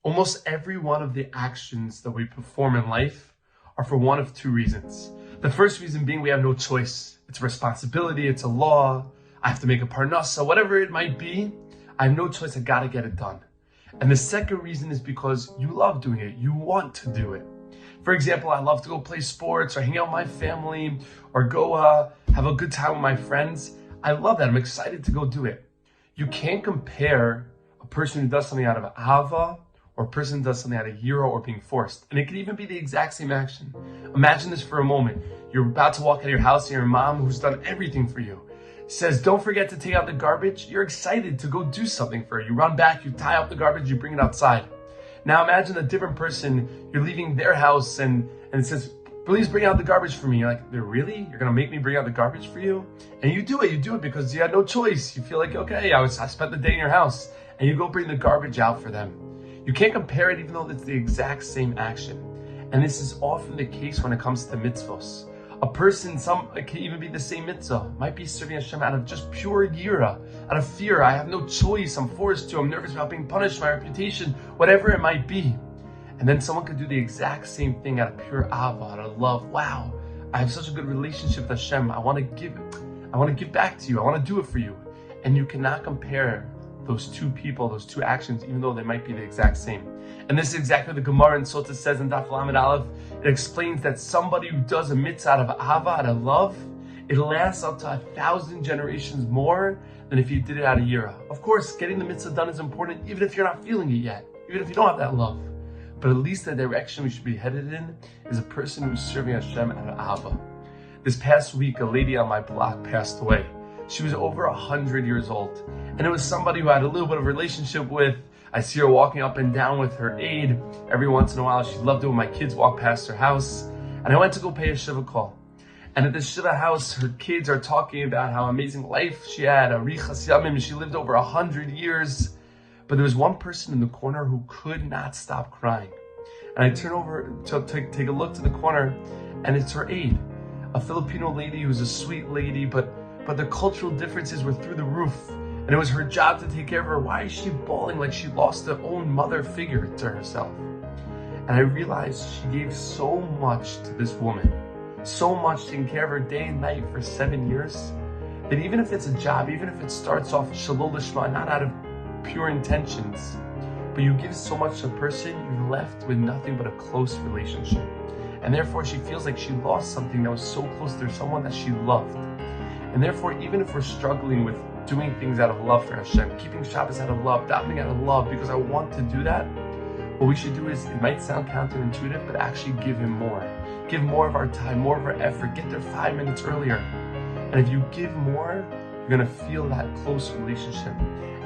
Almost every one of the actions that we perform in life are for one of two reasons. The first reason being we have no choice. It's a responsibility, it's a law, I have to make a parnasa, whatever it might be, I have no choice, I gotta get it done. And the second reason is because you love doing it, you want to do it. For example, I love to go play sports or hang out with my family or go have a good time with my friends. I love that, I'm excited to go do it. You can't compare a person who does something out of ahava or a person who does something out of hero or being forced. And it could even be the exact same action. Imagine this for a moment. You're about to walk out of your house and your mom, who's done everything for you, says, don't forget to take out the garbage. You're excited to go do something for her. You run back, you tie up the garbage, you bring it outside. Now imagine a different person, you're leaving their house and it says, please bring out the garbage for me. You're like, really? You're gonna make me bring out the garbage for you? And you do it because you had no choice. You feel like, okay, I spent the day in your house, and you go bring the garbage out for them. You can't compare it even though it's the exact same action. And this is often the case when it comes to mitzvos. A person, it can even be the same mitzvah, might be serving Hashem out of just pure yira, out of fear. I have no choice, I'm forced to, I'm nervous about being punished, my reputation, whatever it might be. And then someone could do the exact same thing out of pure ahava, out of love. Wow, I have such a good relationship with Hashem. I want to give back to you. I want to do it for you. And you cannot compare those two people, those two actions, even though they might be the exact same. And this is exactly what the Gemara in Sota says in Daf Lamed Aleph. It explains that somebody who does a mitzvah out of ahava, out of love, it lasts up to 1,000 generations more than if you did it out of yira. Of course, getting the mitzvah done is important, even if you're not feeling it yet, even if you don't have that love. But at least the direction we should be headed in is a person who's serving Hashem out of ahava. This past week, a lady on my block passed away. She was over 100 years old. And it was somebody who I had a little bit of a relationship with. I see her walking up and down with her aide. Every once in a while, she loved it when my kids walk past her house. And I went to go pay a shiva call. And at the shiva house, her kids are talking about how amazing life she had, arichas yamim. She lived over 100 years. But there was one person in the corner who could not stop crying. And I turn over to take a look to the corner, and it's her aide, a Filipino lady who's a sweet lady, but the cultural differences were through the roof. And it was her job to take care of her. Why is she bawling like she lost her own mother figure to herself? And I realized she gave so much to this woman, so much, taking care of her day and night for 7 years, that even if it's a job, even if it starts off shalol lishma, not out of pure intentions, but you give so much to a person, you're left with nothing but a close relationship. And therefore she feels like she lost something that was so close to her, someone that she loved. And therefore, even if we're struggling with doing things out of love for Hashem, keeping Shabbos out of love, davening out of love, because I want to do that, what we should do is, it might sound counterintuitive, but actually give Him more. Give more of our time, more of our effort. Get there 5 minutes earlier. And if you give more, you're going to feel that close relationship.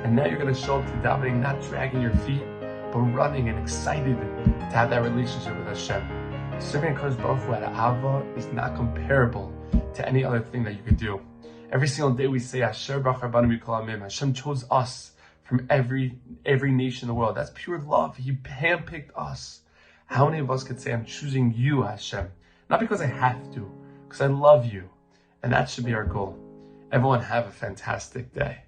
And now you're going to show up to davening, not dragging your feet, but running and excited to have that relationship with Hashem. Serving Kodesh Baruch Hu out of Ava is not comparable to any other thing that you could do. Every single day we say, Asher Bach Rabbanim Mikol Amim. Hashem chose us from every nation in the world. That's pure love. He handpicked us. How many of us could say, I'm choosing you, Hashem? Not because I have to, because I love you. And that should be our goal. Everyone have a fantastic day.